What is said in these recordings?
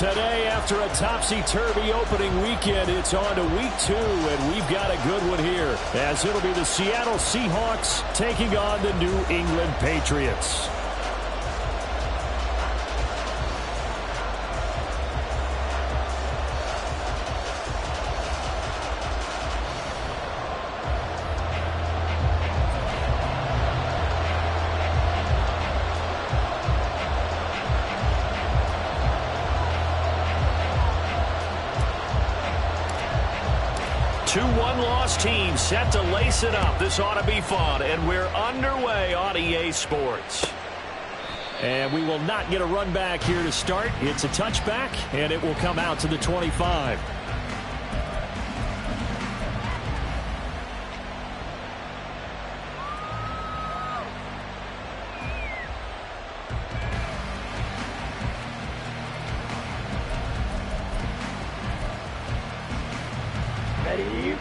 Today, after a topsy-turvy opening weekend, it's on to week 2, and we've got a good one here, as it'll be the Seattle Seahawks taking on the New England Patriots. Two one-loss teams set to lace it up. This ought to be fun, and we're underway on EA Sports. And we will not get a run back here to start. It's a touchback, and it will come out to the 25.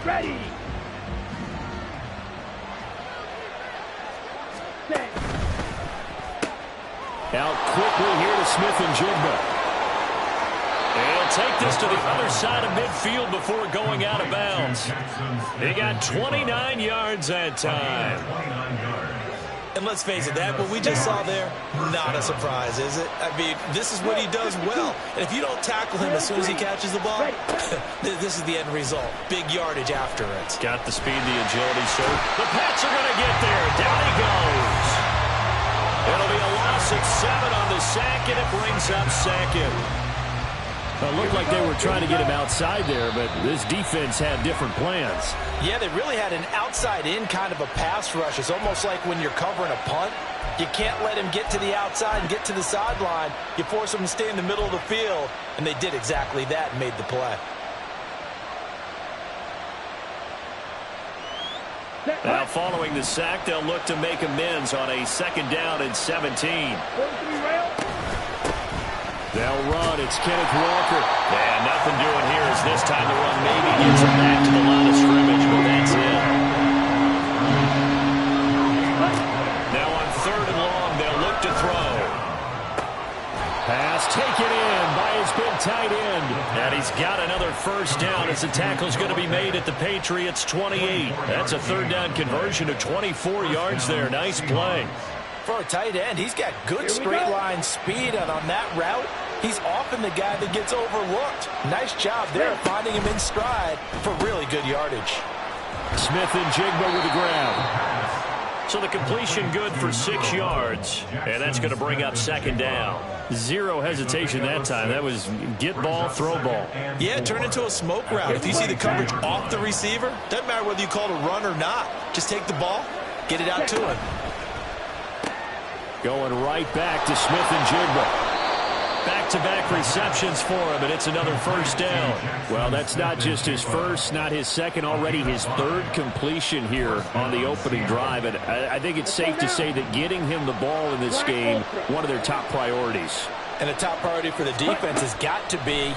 Ready. Out quickly here to Smith and Jigba. He'll take this to the other side of midfield before going out of bounds. He got 29 yards that time. And let's face it, that what we just saw there, not a surprise, is it? I mean, this is what he does well. And if you don't tackle him as soon as he catches the ball, this is the end result. Big yardage after it. Got the speed, the agility, so the Pats are going to get there. Down he goes. It'll be a loss of 7 on the sack, and it brings up second. It looked like they were trying to get him outside there, but this defense had different plans. Yeah, they really had an outside-in kind of a pass rush. It's almost like when you're covering a punt. You can't let him get to the outside and get to the sideline. You force him to stay in the middle of the field, and they did exactly that and made the play. Now, following the sack, they'll look to make amends on a 2nd down and 17. They'll run. It's Kenneth Walker. And nothing doing here as this time the run maybe gets him back to the line of scrimmage, but that's it. Now on 3rd and long, they'll look to throw. Pass taken in by his big tight end. And he's got another 1st down as the tackle's going to be made at the Patriots' 28. That's a 3rd down conversion of 24 yards there. Nice play. For a tight end, he's got good straight line speed, and on that route, he's often the guy that gets overlooked. Nice job there finding him in stride for really good yardage. Smith and Jigba with the grab. So the completion good for 6 yards, and that's going to bring up 2nd down. Zero hesitation that time. That was get ball, throw ball. Yeah, it turned into a smoke route. If you see the coverage off the receiver, doesn't matter whether you call it a run or not. Just take the ball, get it out to him. Going right back to Smith and Jigba. Back-to-back receptions for him, and it's another 1st down. Well, that's not just his first, not his second, already his 3rd completion here on the opening drive. And I think it's safe to say that getting him the ball in this game, one of their top priorities. And a top priority for the defense has got to be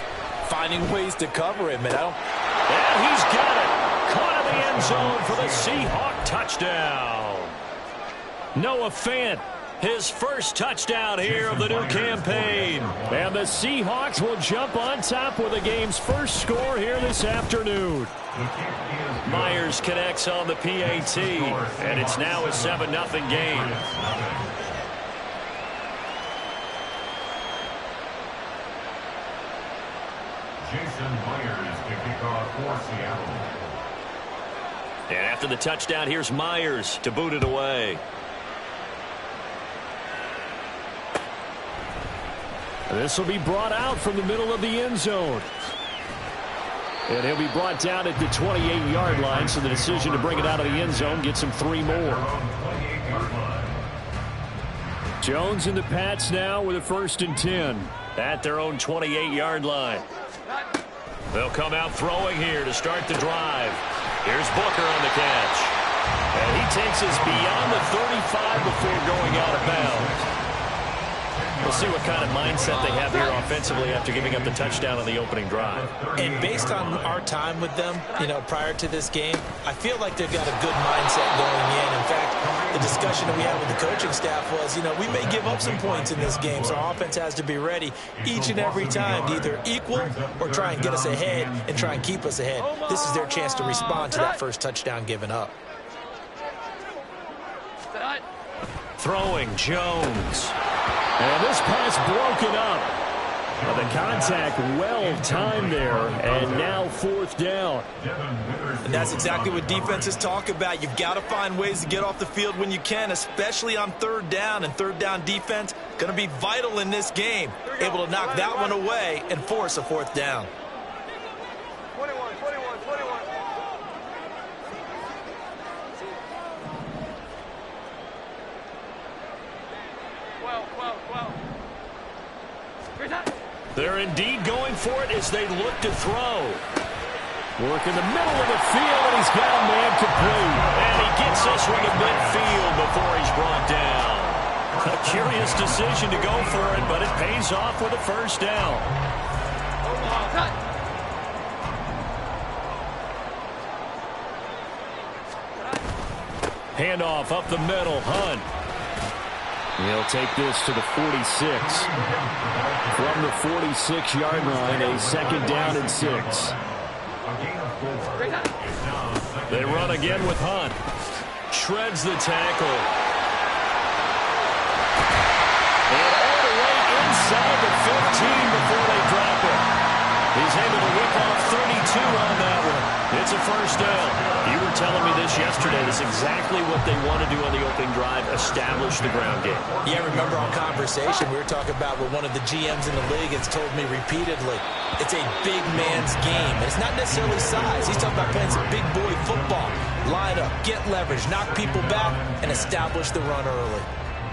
finding ways to cover him. And he's got it. Caught in the end zone for the Seahawk touchdown. Noah Fant. His first touchdown here of the new campaign. And the Seahawks will jump on top with the game's first score here this afternoon. Myers connects on the PAT, and it's now a 7-0 game. Jason Myers to kick off for Seattle. And after the touchdown, here's Myers to boot it away. This will be brought out from the middle of the end zone. And he'll be brought down at the 28-yard line, so the decision to bring it out of the end zone gets him 3 more. Jones and the Pats now with a 1st and 10 at their own 28-yard line. They'll come out throwing here to start the drive. Here's Booker on the catch. And he takes us beyond the 35 before going out of bounds. We'll see what kind of mindset they have here offensively after giving up the touchdown on the opening drive. And based on our time with them, prior to this game, I feel like they've got a good mindset going in. In fact, the discussion that we had with the coaching staff was, you know, we may give up some points in this game, so our offense has to be ready each and every time to either equal or try and get us ahead and try and keep us ahead. This is their chance to respond to that first touchdown given up. Throwing Jones. And this pass broken up. The contact well timed there, and now 4th down. And that's exactly what defenses talk about. You've got to find ways to get off the field when you can, especially on 3rd down. And 3rd down defense going to be vital in this game. Able to knock that one away and force a 4th down. 21. They're indeed going for it as they look to throw. Work in the middle of the field, and he's got a man complete. And he gets this one to midfield before he's brought down. A curious decision to go for it, but it pays off with a 1st down. Handoff up the middle, Hunt. He'll take this to the 46. From the 46-yard line, a 2nd down and 6. They run again with Hunt. Shreds the tackle. And all the way inside the 15 before they drop it. He's able to whip off 32 on that one. It's a 1st down. You were telling me this yesterday. This is exactly what they want to do on the opening drive, establish the ground game. Yeah, remember our conversation we were talking about what one of the GMs in the league has told me repeatedly. It's a big man's game. And it's not necessarily size. He's talking about playing some big boy football. Line up, get leverage, knock people back, and establish the run early.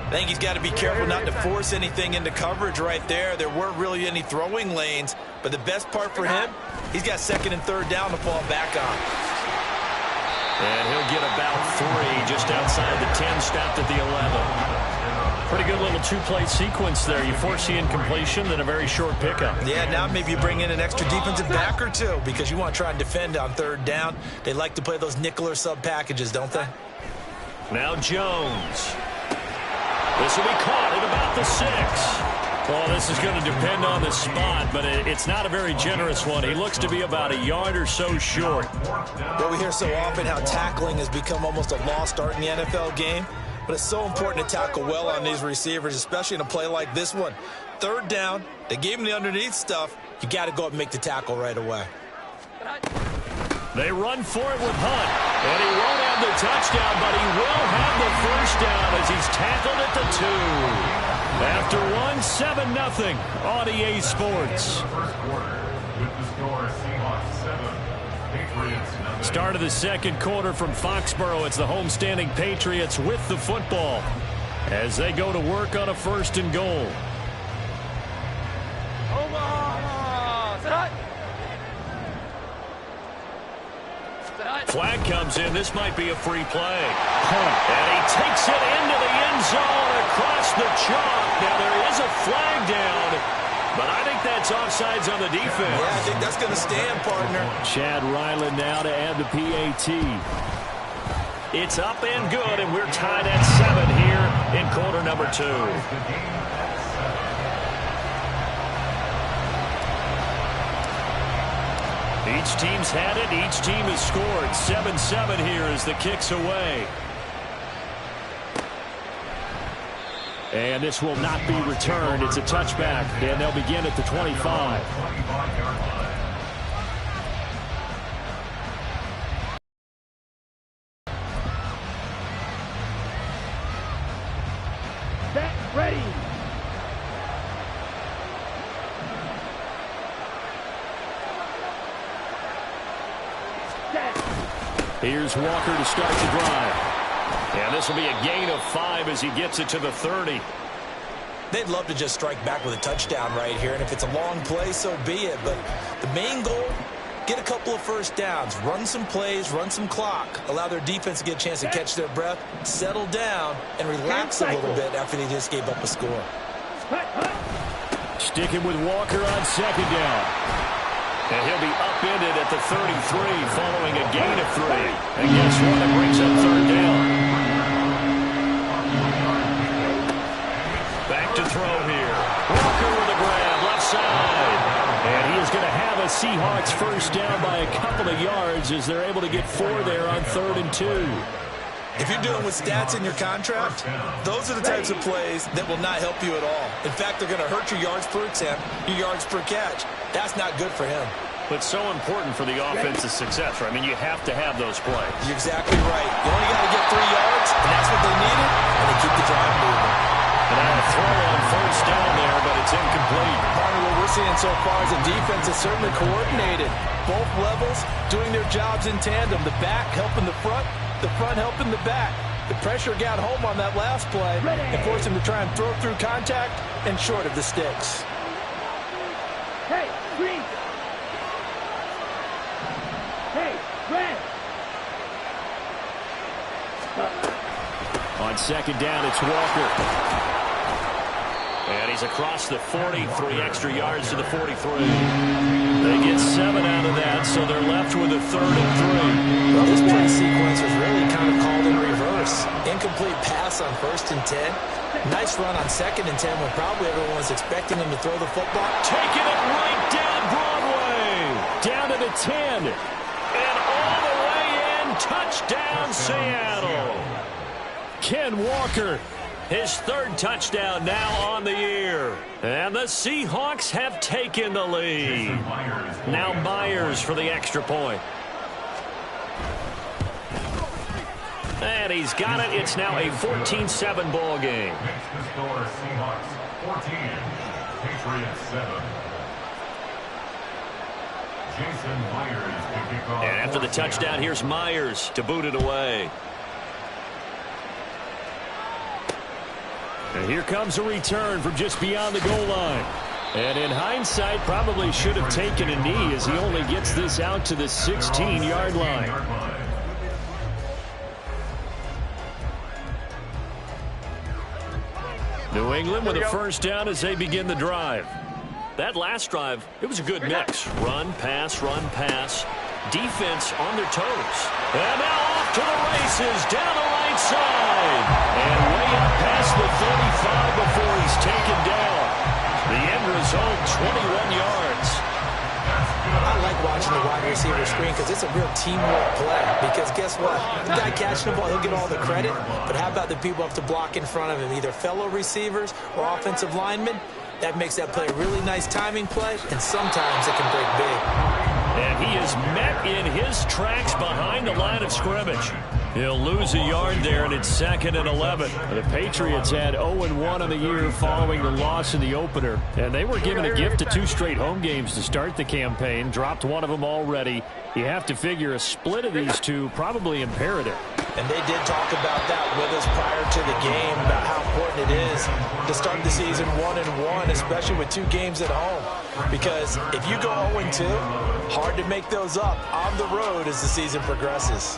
I think he's got to be careful not to force anything into coverage right there. There weren't really any throwing lanes, but the best part for him, he's got 2nd and 3rd down to fall back on. And he'll get about 3 just outside the 10, stopped at the 11. Pretty good little 2-play sequence there. You force the incompletion, then a very short pickup. Yeah, now maybe you bring in an extra defensive back or two because you want to try and defend on 3rd down. They like to play those nickel or sub packages, don't they? Now Jones. This will be caught at about the 6. Well, this is going to depend on the spot, but it's not a very generous one. He looks to be about a yard or so short. Well, we hear so often how tackling has become almost a lost art in the NFL game, but it's so important to tackle well on these receivers, especially in a play like this one. 3rd down, they gave him the underneath stuff. You got to go up and make the tackle right away. They run for it with Hunt, and he won't have the touchdown, but he will have the 1st down as he's tackled at the 2. After 1, 7-0 on EA Sports. Start of the 2nd quarter from Foxborough. It's the homestanding Patriots with the football as they go to work on a 1st and goal. Flag comes in. This might be a free play. And he takes it into the end zone across the chalk. Now there is a flag down, but I think that's offsides on the defense. Yeah, I think that's going to stand, partner. Chad Ryland now to add the PAT. It's up and good, and we're tied at 7 here in quarter number 2. Each team's had it. Each team has scored. 7-7 here as the kick's away. And this will not be returned. It's a touchback, and they'll begin at the 25. Set, ready. Here's Walker to start the drive. And this will be a gain of 5 as he gets it to the 30. They'd love to just strike back with a touchdown right here, and if it's a long play, so be it. But the main goal, get a couple of 1st downs, run some plays, run some clock, allow their defense to get a chance to catch their breath, settle down, and relax a little bit after they just gave up a score. Sticking with Walker on 2nd down. And he'll be upended at the 33 following a gain of 3. And guess what? It brings up 3rd down. a Seahawks first down by a couple of yards as they're able to get 4 there on 3rd and 2. If you're dealing with stats in your contract, those are the types of plays that will not help you at all. In fact, they're going to hurt your yards per attempt, your yards per catch. That's not good for him. But so important for the offense's success, right? I mean, you have to have those plays. You're exactly right. You only got to get 3 yards, and that's what they needed, and they keep the drive moving. And now a throw on first down there, but it's incomplete. Barney, what we're seeing so far is the defense is certainly coordinated. Both levels doing their jobs in tandem. The back helping the front helping the back. The pressure got home on that last play and forced him to try and throw through contact and short of the sticks. Hey, green. Hey, red. On second down, it's Walker. And he's across the 40, 3 extra yards to the 43. They get 7 out of that, so they're left with a 3rd and 3. Well, this play sequence was really kind of called in reverse. Incomplete pass on 1st and 10. Nice run on 2nd and 10 when probably everyone was expecting him to throw the football. Taking it right down Broadway. Down to the 10. And all the way in. Touchdown, Seattle. Ken Walker. His 3rd touchdown now on the year. And the Seahawks have taken the lead. Now Myers for the extra point. And he's got it. It's now a 14-7 ball game. Makes the score Seahawks 14, Patriots 7. Jason Myers to kick off. And after the touchdown, here's Myers to boot it away. And here comes a return from just beyond the goal line. And in hindsight, probably should have taken a knee as he only gets this out to the 16-yard line. New England with a first down as they begin the drive. That last drive, it was a good mix. Run, pass, defense on their toes. And now off to the races down the right side. And way up past the 35 before he's taken down. The end result, 21 yards. I like watching the wide receiver screen because it's a real teamwork play. Because guess what? The guy catching the ball, he'll get all the credit. But how about the people up to block in front of him, either fellow receivers or offensive linemen? That makes that play a really nice timing play, and sometimes it can break big. And he is met in his tracks behind the line of scrimmage. He'll lose a yard there, and it's 2nd and 11. The Patriots had 0-1 on the year following the loss in the opener. And they were given a gift of 2 straight home games to start the campaign. Dropped one of them already. You have to figure a split of these two probably imperative. And they did talk about that with us prior to the game, about how important it is to start the season 1-1, especially with 2 games at home. Because if you go 0-2, hard to make those up on the road as the season progresses.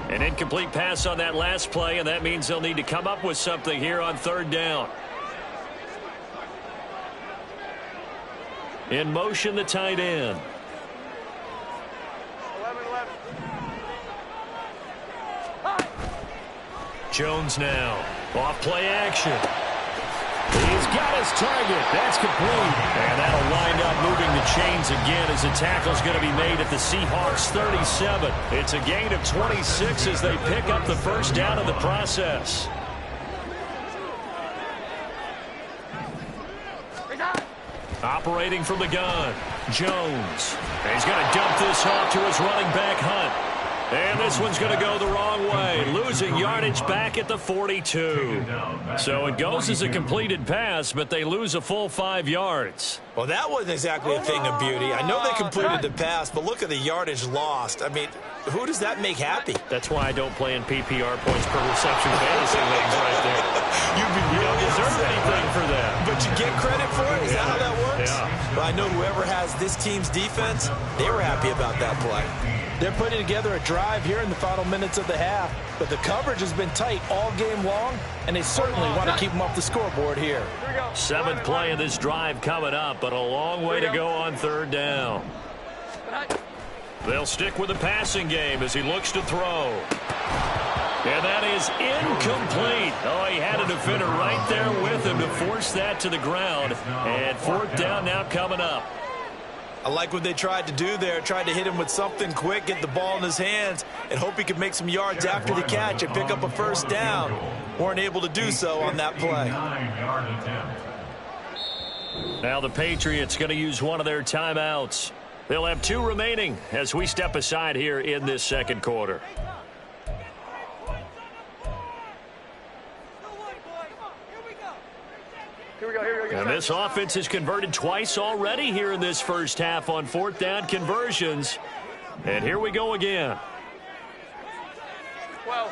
An incomplete pass on that last play, and that means they'll need to come up with something here on 3rd down. In motion, the tight end. 11-11. Jones now. Off play action. He's got his target. That's complete. And that'll wind up moving the chains again as the tackle's going to be made at the Seahawks 37. It's a gain of 26 as they pick up the first down in the process. Operating from the gun, Jones. And he's going to dump this off to his running back, Hunt. And this one's going to go the wrong way, losing yardage back at the 42. So it goes as a completed pass, but they lose a full 5 yards. Well, that wasn't exactly a thing of beauty. I know they completed the pass, but look at the yardage lost. I mean, who does that make happy? That's why I don't play in PPR points per reception fantasy leagues right there. You'd be You don't deserve anything for that. But you get credit for it? Is that how that works? Yeah. Well, I know whoever has this team's defense, they were happy about that play. They're putting together a drive here in the final minutes of the half, but the coverage has been tight all game long, and they certainly want to keep them off the scoreboard here. 7th play of this drive coming up, but a long way to go on 3rd down. They'll stick with the passing game as he looks to throw. And that is incomplete. Oh, he had a defender right there with him to force that to the ground. And fourth down now coming up. I like what they tried to do there. Tried to hit him with something quick, get the ball in his hands, and hope he could make some yards after the catch and pick up a first down. Weren't able to do so on that play. Now the Patriots going to use one of their timeouts. They'll have 2 remaining as we step aside here in this second quarter. And this offense has converted twice already here in this first half on fourth down conversions. And here we go again. 12.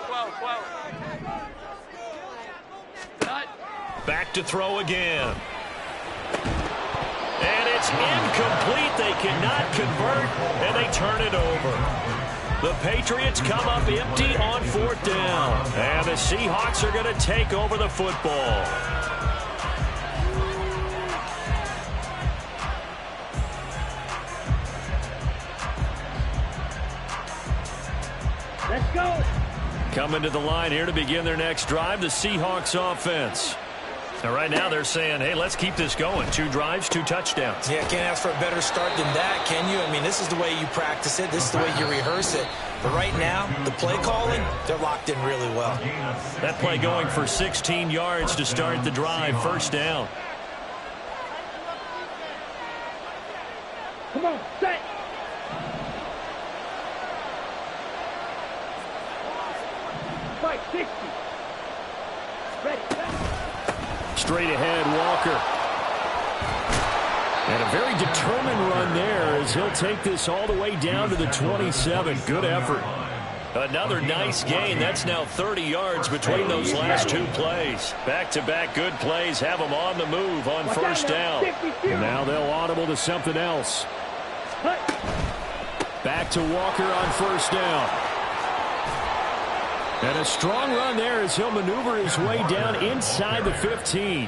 Back to throw again. And it's incomplete. They cannot convert, and they turn it over. The Patriots come up empty on fourth down. And the Seahawks are going to take over the football. Let's go. Coming to the line here to begin their next drive, the Seahawks offense. Now, right now they're saying, hey, let's keep this going. 2 drives, 2 touchdowns. Yeah, can't ask for a better start than that, can you? I mean, this is the way you practice it. This is the way you rehearse it. But right now, the play calling, they're locked in really well. That play going for 16 yards to start the drive. First down. Come on, set. Fight 60. Ready. Straight ahead, Walker. And a very determined run there as he'll take this all the way down to the 27. Good effort. Another nice gain. That's now 30 yards between those last 2 plays. Back-to-back good plays have them on the move on first down. And now they'll audible to something else. Back to Walker on first down. And a strong run there as he'll maneuver his way down inside the 15.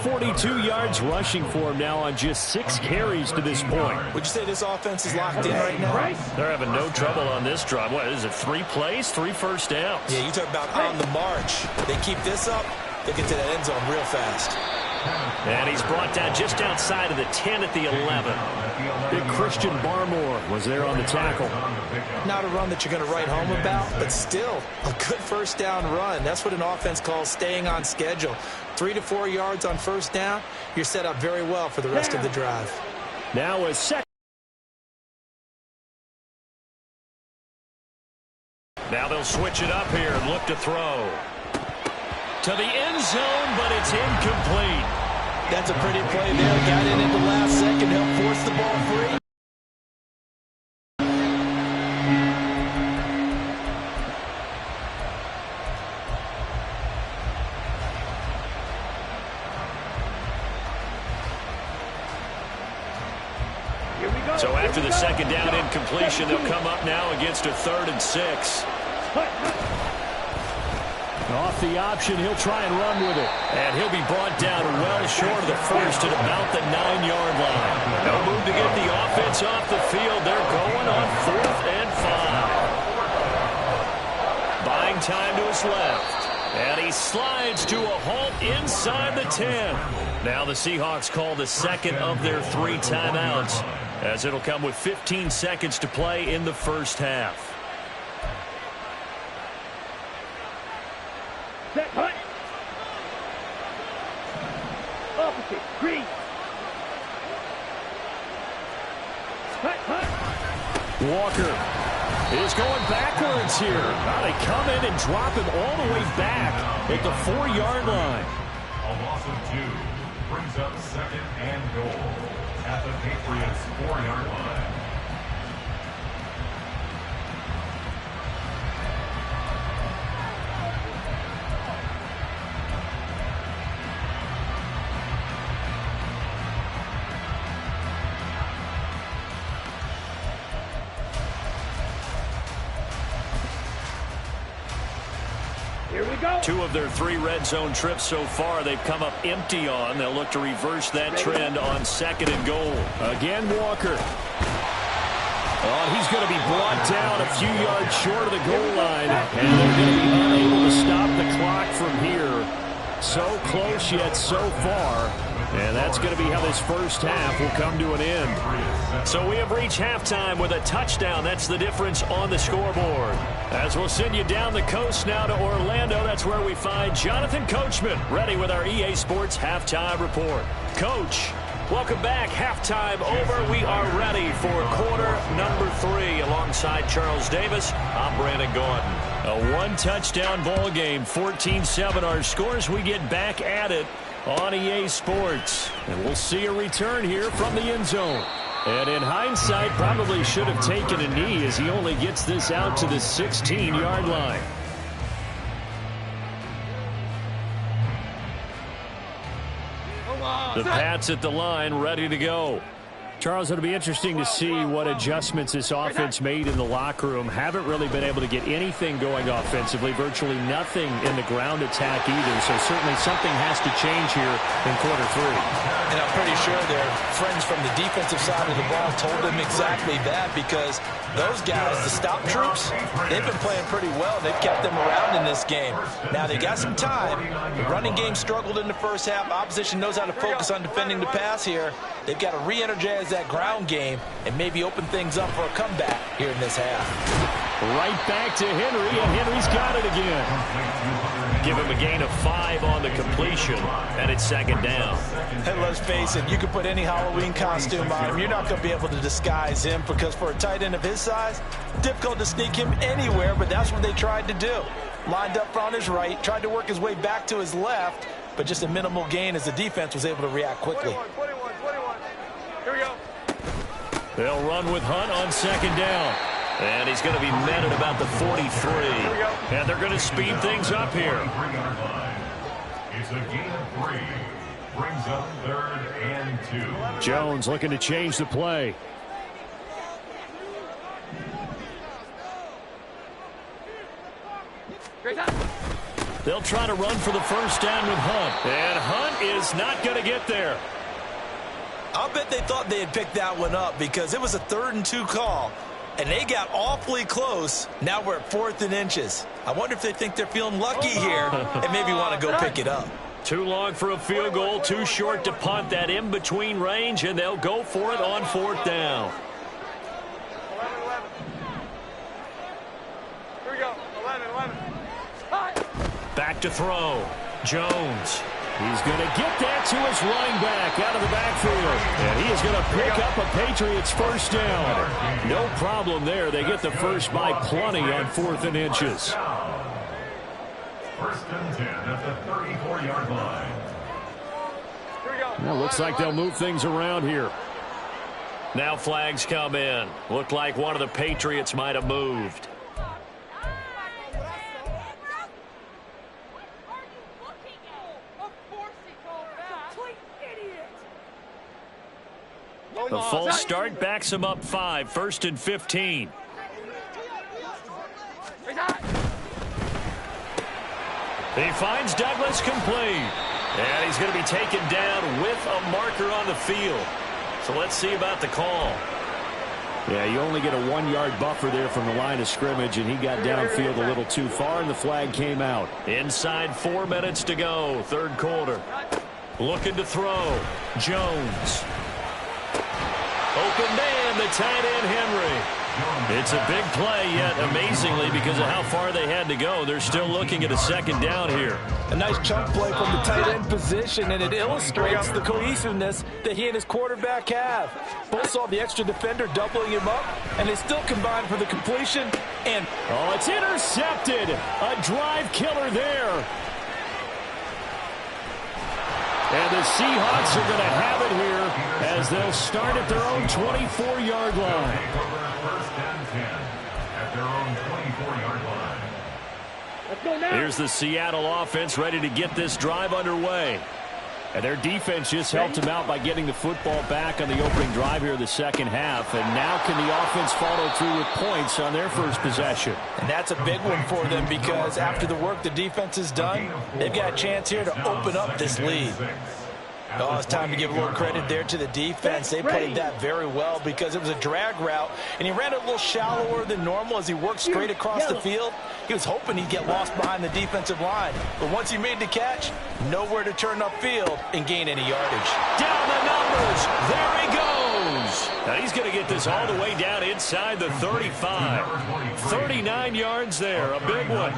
42 yards rushing for him now on just 6 carries to this point. Would you say this offense is locked in right now? They're having no trouble on this drive. What is it, 3 plays, 3 first downs? Yeah, you talk about on the march. They keep this up, they get to that end zone real fast. And he's brought down just outside of the 10 at the 11. Big Christian Barmore was there on the tackle. Not a run that you're going to write home about, but still a good first down run. That's what an offense calls staying on schedule. 3 to 4 yards on first down, you're set up very well for the rest of the drive. Now a second. Now they'll switch it up here and look to throw. To the end zone, but it's incomplete. That's a pretty play there. Got in at the last second, helped force the ball free. So after the second down incompletion, they'll come up now against a 3rd and 6. Off the option, he'll try and run with it. And he'll be brought down well short of the first at about the 9-yard line. No move to get the offense off the field. They're going on 4th and 5. Buying time to his left. And he slides to a halt inside the 10. Now the Seahawks call the second of their 3 timeouts, as it'll come with 15 seconds to play in the first half. Set, hut. Opposite, green. Hut. Walker is going backwards here. Now they come in and drop him all the way back at the 4-yard line. A loss of 2 brings up 2nd and goal at the Patriots 4-yard line. Here we go. 2 of their 3 red zone trips so far they've come up empty on. They'll look to reverse that trend on 2nd and goal. Again, Walker. Oh, he's going to be brought down a few yards short of the goal line, and they're going to be unable to stop the clock from here. So close yet so far, and that's going to be how this first half will come to an end. So we have reached halftime with a touchdown. That's the difference on the scoreboard. As we'll send you down the coast now to Orlando, that's where we find Jonathan Coachman, ready with our EA Sports Halftime Report. Coach, welcome back. Halftime over. We are ready for quarter number 3. Alongside Charles Davis, I'm Brandon Gordon. A one-touchdown ball game, 14-7 our scores. We get back at it on EA Sports. And we'll see a return here from the end zone. And in hindsight, probably should have taken a knee as he only gets this out to the 16-yard line. The Pats at the line, ready to go. Charles, it'll be interesting to see what adjustments this offense made in the locker room. Haven't really been able to get anything going offensively, virtually nothing in the ground attack either. So certainly something has to change here in quarter 3. And I'm pretty sure their friends from the defensive side of the ball told them exactly that, because those guys, the stop troops, they've been playing pretty well. They've kept them around in this game. Now they got some time. The running game struggled in the first half. Opposition knows how to focus on defending the pass here. They've got to re-energize that ground game and maybe open things up for a comeback here in this half. Right back to Henry, and Henry's got it again. Give him a gain of 5 on the completion, and it's second down. And let's face it, you can put any Halloween costume on him. You're not going to be able to disguise him, because for a tight end of his size, difficult to sneak him anywhere, but that's what they tried to do. Lined up on his right, tried to work his way back to his left, but just a minimal gain as the defense was able to react quickly. 21. Here we go. They'll run with Hunt on second down. And he's going to be met at about the 43. And they're going to speed things up here. It's a gain of 3. Brings up 3rd and 2. Jones looking to change the play. They'll try to run for the first down with Hunt. And Hunt is not going to get there. I'll bet they thought they had picked that one up, because it was a 3rd and 2 call. And they got awfully close. Now we're at 4th and inches. I wonder if they think they're feeling lucky here and maybe want to go pick it up. Too long for a field goal, too short to punt. That in-between range, and they'll go for it on 4th down. 11. Here we go. 11. Back to throw. Jones. He's going to get that to his running back out of the backfield. And he is going to pick up a Patriots first down. No problem there. They get the first by plenty on 4th and inches. 1st and 10 at the 34-yard line. Here we go. Well, looks like they'll move things around here. Now flags come in. Looked like one of the Patriots might have moved. The false start backs him up 5. 1st and 15. He finds Douglas complete. And he's going to be taken down with a marker on the field. So let's see about the call. Yeah, you only get a 1-yard buffer there from the line of scrimmage, and he got downfield a little too far, and the flag came out. Inside 4 minutes to go, 3rd quarter. Looking to throw. Jones. Open man, the tight end, Henry. It's a big play, yet amazingly, because of how far they had to go, they're still looking at a second down here. A nice chunk play from the tight end position, and it illustrates the cohesiveness that he and his quarterback have. Both saw the extra defender doubling him up, and they still combined for the completion. And oh, it's intercepted. A drive killer there. And the Seahawks are going to have it here as they'll start at their own 24-yard line. 1st and 10 at their own 24-yard line. Let's go now. Here's the Seattle offense ready to get this drive underway. And their defense just helped them out by getting the football back on the opening drive here in the second half. And now can the offense follow through with points on their first possession? And that's a big one for them, because after the work the defense has done, they've got a chance here to open up this lead. Oh, it's time to give a little credit there to the defense. They played that very well because it was a drag route, and he ran it a little shallower than normal as he worked straight across the field. He was hoping he'd get lost behind the defensive line, but once he made the catch, nowhere to turn upfield and gain any yardage. Down the numbers. There he goes. Now he's going to get this all the way down inside the 35. 39 yards there, a big one.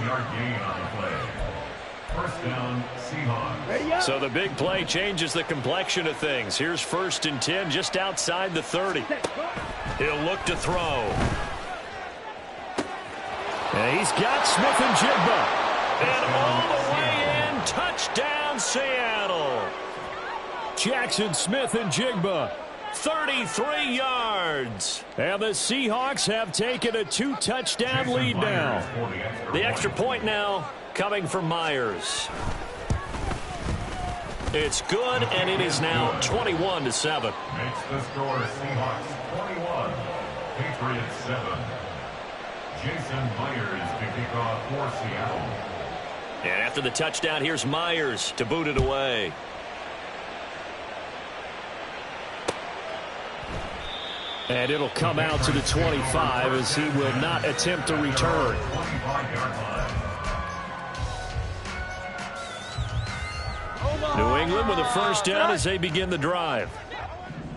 First down, Seahawks. So the big play changes the complexion of things. Here's 1st and 10 just outside the 30. He'll look to throw. And he's got Smith and Jigba. And all the way in, touchdown Seattle. Jackson Smith and Jigba, 33 yards. And the Seahawks have taken a 2-touchdown lead now. The extra point now coming from Myers. It's good, and it is now 21-7. Makes the score Seahawks 21, Patriots 7. Jason Myers to kick off for Seattle. And after the touchdown, here's Myers to boot it away. And it'll come out to the 25 as he will not attempt to return. 25-yard line. New England with a first down as they begin the drive.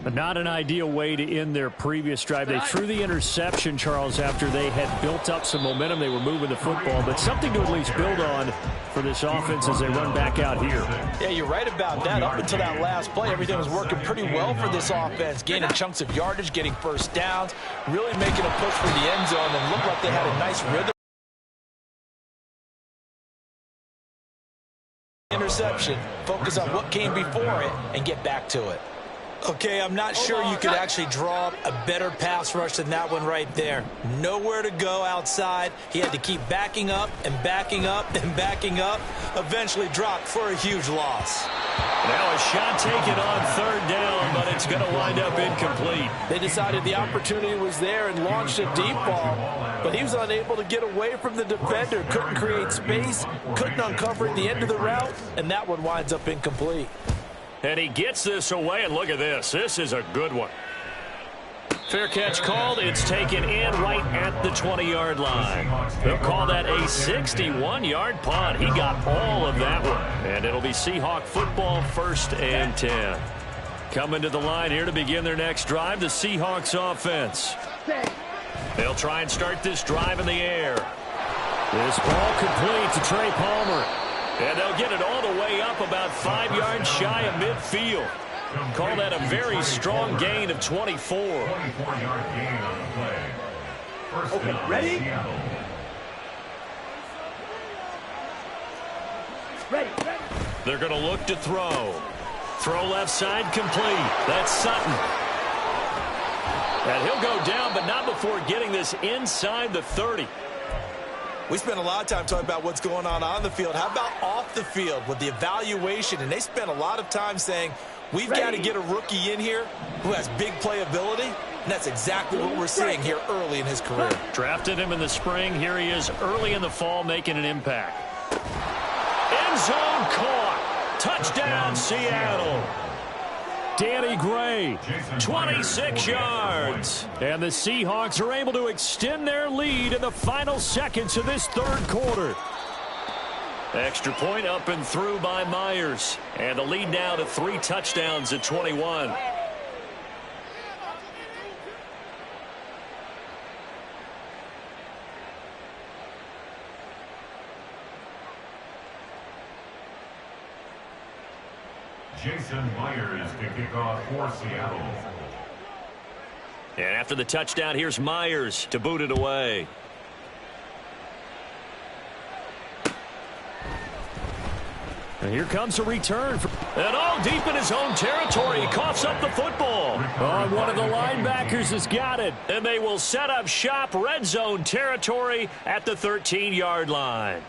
But not an ideal way to end their previous drive. They threw the interception, Charles, after they had built up some momentum. They were moving the football, but something to at least build on for this offense as they run back out here. Yeah, you're right about that. Up until that last play, everything was working pretty well for this offense, gaining chunks of yardage, getting first downs, really making a push for the end zone, and looked like they had a nice rhythm. Interception, focus on what came before it, and get back to it. Okay, I'm not sure you could actually draw up a better pass rush than that one right there. Nowhere to go outside. He had to keep backing up and backing up and backing up. Eventually dropped for a huge loss. Now a shot taken on 3rd down, but it's going to wind up incomplete. They decided the opportunity was there and launched a deep ball, but he was unable to get away from the defender. Couldn't create space, couldn't uncover the end of the route, and that one winds up incomplete. And he gets this away, and look at this. This is a good one. Fair catch called. It's taken in right at the 20-yard line. They'll call that a 61-yard punt. He got all of that one. And it'll be Seahawk football, 1st and 10. Coming to the line here to begin their next drive, the Seahawks offense. They'll try and start this drive in the air. This ball complete to Trey Palmer. And they'll get it all the way up about 5 yards shy of midfield. Call that a very strong gain of 24. 24-yard gain on the play. First down, ready? Seattle. Ready. They're going to look to throw. Throw left side complete. That's Sutton. And he'll go down, but not before getting this inside the 30. We spent a lot of time talking about what's going on the field. How about off the field with the evaluation? And they spent a lot of time saying, we've got to get a rookie in here who has big playability. And that's exactly what we're seeing here early in his career. Drafted him in the spring. Here he is early in the fall making an impact. End zone caught. Touchdown, Seattle. Danny Gray, 26 yards. And the Seahawks are able to extend their lead in the final seconds of this 3rd quarter. Extra point up and through by Myers. And the lead now to 3 touchdowns at 21. Jason Myers to kick off for Seattle. And after the touchdown, here's Myers to boot it away. And here comes a return. And all deep in his own territory. He coughs up the football. Oh, one of the linebackers has got it. And they will set up shop, red zone territory at the 13-yard line.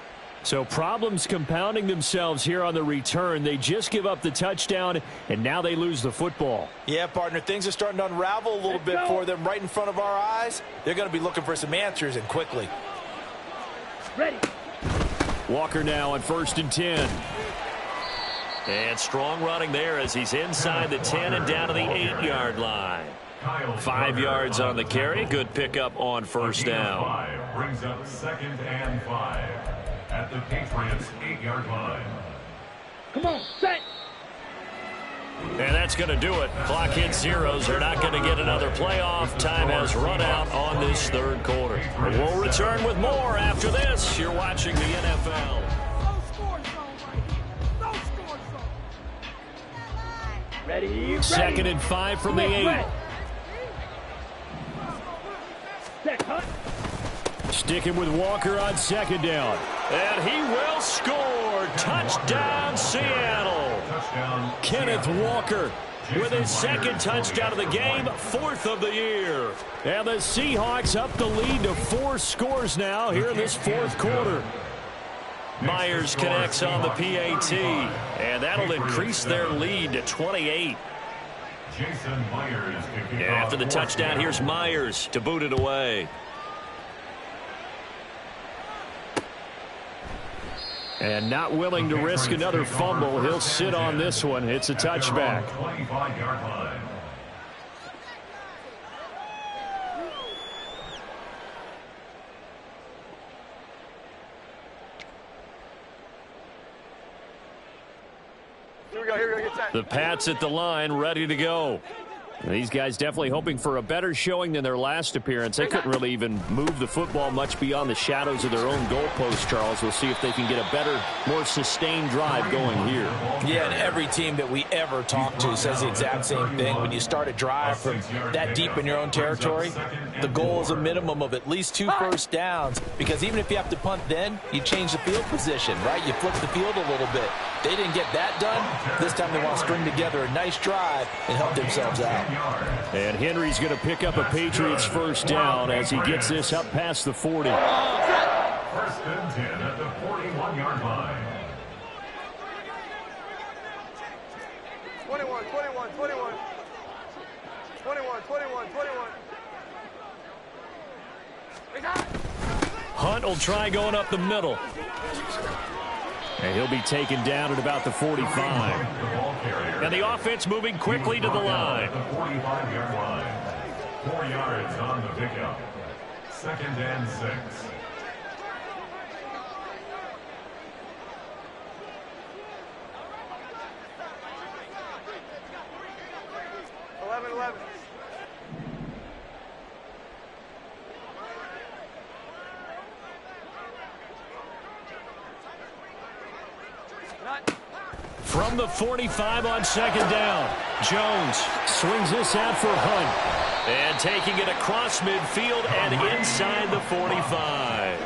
So problems compounding themselves here on the return. They just give up the touchdown, and now they lose the football. Yeah, partner, things are starting to unravel a little bit for them right in front of our eyes. They're going to be looking for some answers, and quickly. Ready. Walker now on 1st and 10. And strong running there as he's inside the 10 and down to the 8-yard line. 5 yards on the carry. Good pickup on first down. Brings up 2nd and 5 at the Patriots 8-yard line. Come on, set. And that's going to do it. Clock hits zeros. They're not going to get another playoff. Time has run out on this third quarter. We'll return with more after this. You're watching the NFL. Ready, ready. 2nd and 5 from the 8. Set, cut. Sticking with Walker on 2nd down. And he will score. Touchdown, Seattle. Kenneth Walker with his 2nd touchdown of the game, 4th of the year. And the Seahawks up the lead to 4 scores now here in this 4th quarter. Myers connects on the PAT, and that'll increase their lead to 28. After the touchdown, here's Myers to boot it away. And not willing to risk another fumble. He'll sit on this one. It's a touchback. 25-yard line. Here we go, get set. The Pats at the line, ready to go. These guys definitely hoping for a better showing than their last appearance. They couldn't really even move the football much beyond the shadows of their own goalpost, Charles. We'll see if they can get a better, more sustained drive going here. Yeah, and every team that we ever talk to says the exact same thing. When you start a drive from that deep in your own territory, the goal is a minimum of at least 2 first downs, because even if you have to punt then, you change the field position, right? You flip the field a little bit. They didn't get that done. This time they want to string together a nice drive and help themselves out. And Henry's going to pick up a Patriots first down as he gets this up past the 40. 1st and 10 at the 41-yard line. 21. Hunt will try going up the middle. And he'll be taken down at about the 45. And the offense moving quickly to the line. The 45-yard line. 4 yards on the pickup. 2nd and 6. 11. From the 45 on 2nd down, Jones swings this out for Hunt. And taking it across midfield and inside the 45.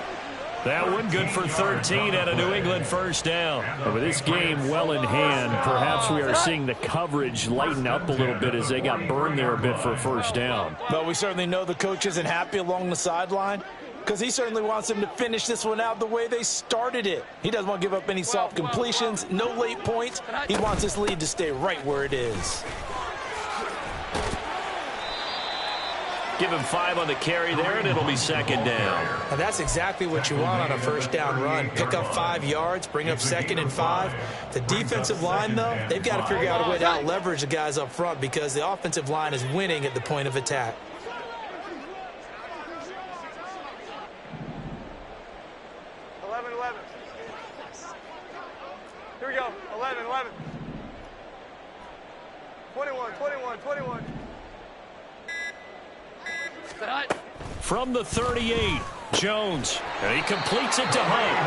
That one good for 13 at a New England first down. And with this game well in hand, perhaps we are seeing the coverage lighten up a little bit as they got burned there a bit for a first down. But we certainly know the coach isn't happy along the sideline, because he certainly wants them to finish this one out the way they started it. He doesn't want to give up any soft completions, no late points. He wants this lead to stay right where it is. Give him 5 on the carry there, and it'll be 2nd down. Now that's exactly what you want on a first down run. Pick up 5 yards, bring up 2nd and 5. The defensive line, though, they've got to figure out a way to out-leverage the guys up front, because the offensive line is winning at the point of attack. 11. Here we go. 11. 21. From the 38, Jones. And he completes it to Hunt.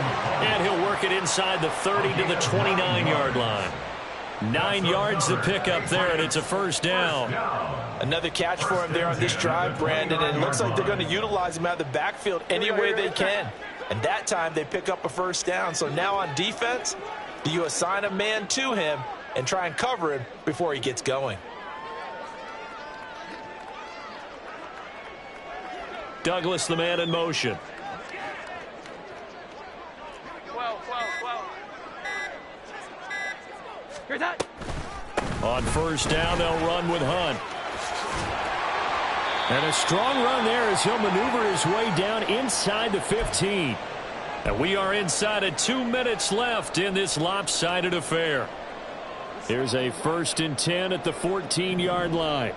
And he'll work it inside the 30 to the 29-yard line. 9 yards to pick up there, and it's a first down. Another catch for him there on this drive, Brandon, and it looks like they're going to utilize him out of the backfield any way they can. And that time they pick up a first down. So now on defense, do you assign a man to him and try and cover him before he gets going? Douglas, the man in motion. 12. Here's that. On first down, they'll run with Hunt. And a strong run there as he'll maneuver his way down inside the 15. And we are inside of 2 minutes left in this lopsided affair. Here's a 1st and 10 at the 14-yard line.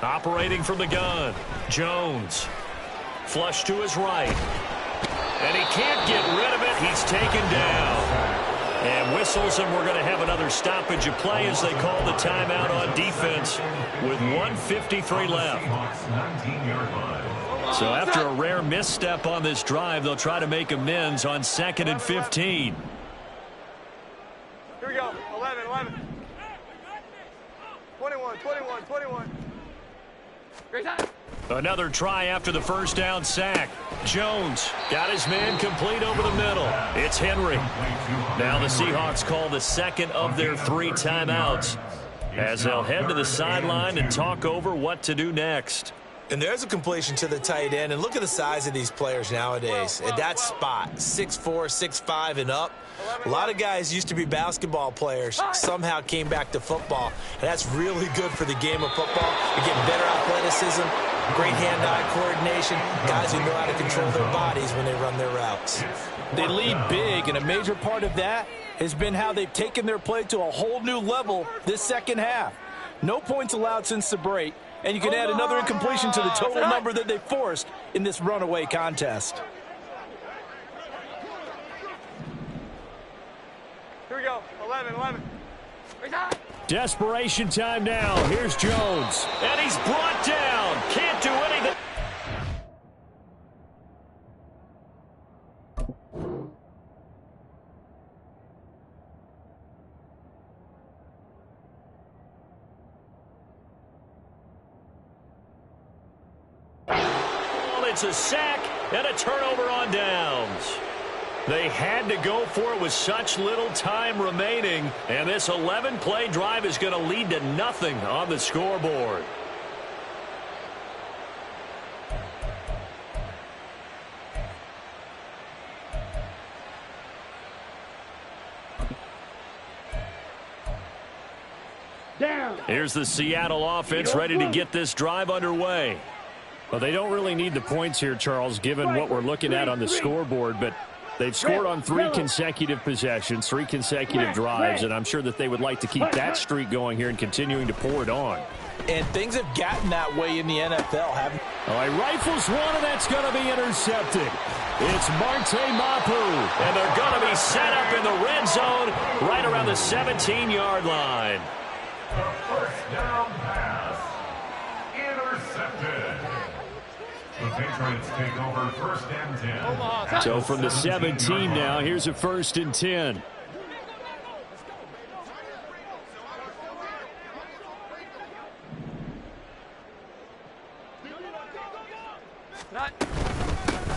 Operating from the gun, Jones. Flush to his right. And he can't get rid of it. He's taken down. And whistles, and we're going to have another stoppage of play as they call the timeout on defense with 1:53 left. So after a rare misstep on this drive, they'll try to make amends on 2nd and 15. Here we go. 11. 21. Great time. Another try after the first down sack. Jones got his man complete over the middle. It's Henry. Now the Seahawks call the 2nd of their 3 timeouts as they'll head to the sideline and talk over what to do next. And there's a completion to the tight end. And look at the size of these players nowadays. At that spot, 6'4", 6'5", and up. A lot of guys used to be basketball players, somehow came back to football. And that's really good for the game of football. You're getting better athleticism, great hand-eye coordination, guys who know how to control their bodies when they run their routes. They lead big, and a major part of that has been how they've taken their play to a whole new level this second half. No points allowed since the break, and you can add another incompletion to the total number that they forced in this runaway contest. Here we go. 11. Desperation time now. Here's Jones. And he's brought down. Can't do anything. It's a sack and a turnover on downs. They had to go for it with such little time remaining, and this 11-play drive is going to lead to nothing on the scoreboard. Here's the Seattle offense ready to get this drive underway. Well, they don't really need the points here, Charles, given what we're looking at on the scoreboard, but they've scored on 3 consecutive possessions, 3 consecutive drives, and I'm sure that they would like to keep that streak going here and continuing to pour it on. And things have gotten that way in the NFL, haven't they? All right, rifles one, and that's going to be intercepted. It's Marte Mapu, and they're going to be set up in the red zone right around the 17-yard line. The first down pass. Intercepted. The Patriots take over 1st and 10. So from the 17 now, here's a 1st and 10.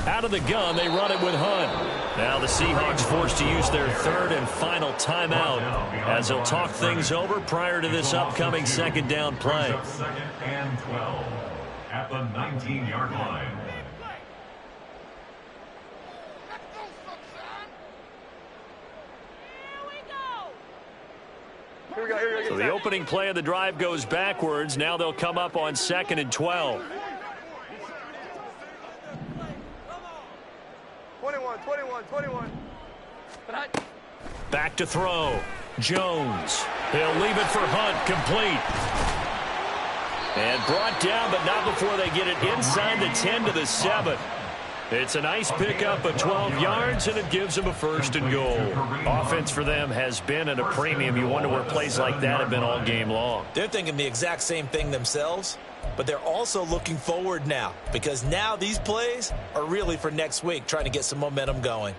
Out of the gun, they run it with Hunt. Now the Seahawks forced to use their 3rd and final timeout as they'll talk things over prior to this upcoming 2nd down play. 2nd and 12 at the 19-yard line. Here we go. So the opening play of the drive goes backwards. Now they'll come up on 2nd and 12. 21. Back to throw. Jones. He'll leave it for Hunt. Complete. And brought down, but not before they get it inside the 10 to the 7. It's a nice pickup of 12 yards, and it gives them a 1st and goal. Offense for them has been at a premium. You wonder where plays like that have been all game long. They're thinking the exact same thing themselves, but they're also looking forward now because now these plays are really for next week, trying to get some momentum going.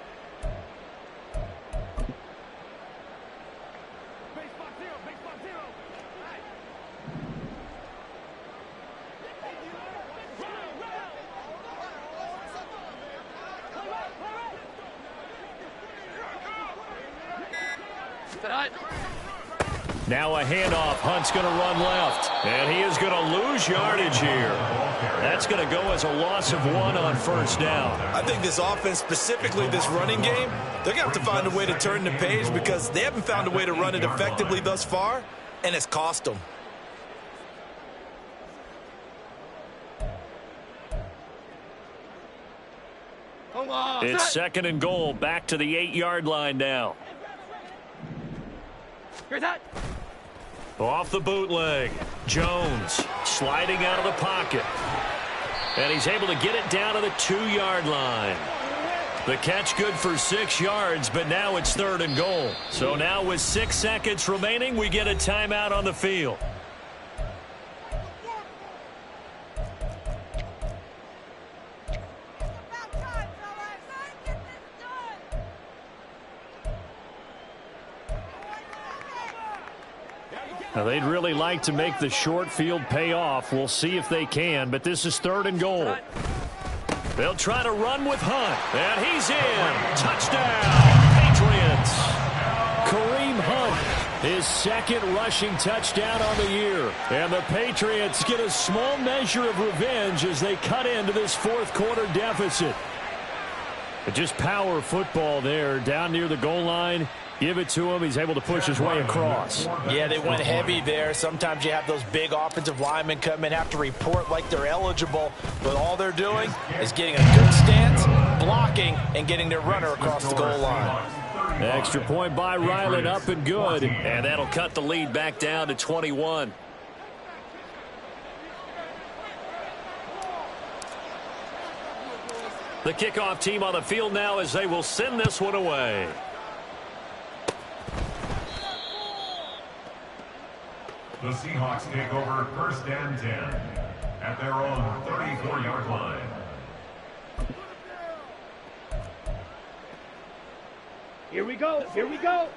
Now a handoff. Hunt's going to run left. And he is going to lose yardage here. That's going to go as a loss of 1 on 1st down. I think this offense, specifically this running game, they're going to have to find a way to turn the page because they haven't found a way to run it effectively thus far, and it's cost them. It's second and goal, back to the 8-yard line now. Off the bootleg. Jones sliding out of the pocket. And he's able to get it down to the 2-yard line. The catch good for 6 yards, but now it's third and goal. So now with 6 seconds remaining, we get a timeout on the field. Now, they'd really like to make the short field pay off. We'll see if they can, but this is third and goal. They'll try to run with Hunt, and he's in. Touchdown, Patriots. Kareem Hunt, his second rushing touchdown on the year. And the Patriots get a small measure of revenge as they cut into this fourth quarter deficit. But just power football there down near the goal line. Give it to him. He's able to push his way across. Yeah, they went heavy there. Sometimes you have those big offensive linemen come in, have to report like they're eligible. But all they're doing is getting a good stance, blocking, and getting their runner across the goal line. Extra point by Ryland, up and good. And that'll cut the lead back down to 21. The kickoff team on the field now as they will send this one away. The Seahawks take over first and 10 at their own 34-yard line. Here we go. Here we go.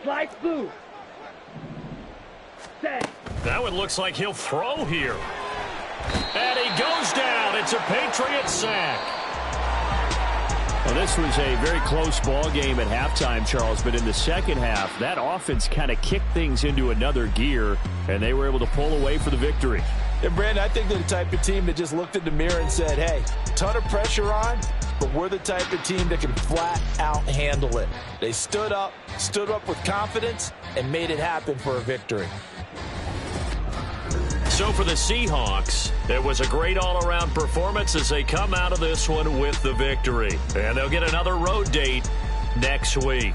Flight blue. Set. That one looks like he'll throw here. And he goes down. It's a Patriot sack. Well, this was a very close ball game at halftime, Charles, but in the second half, that offense kind of kicked things into another gear, and they were able to pull away for the victory. And, Brandon, I think they're the type of team that just looked in the mirror and said, hey, ton of pressure on, but we're the type of team that can flat out handle it. They stood up with confidence, and made it happen for a victory. So for the Seahawks, it was a great all-around performance as they come out of this one with the victory. And they'll get another road date next week.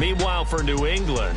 Meanwhile, for New England,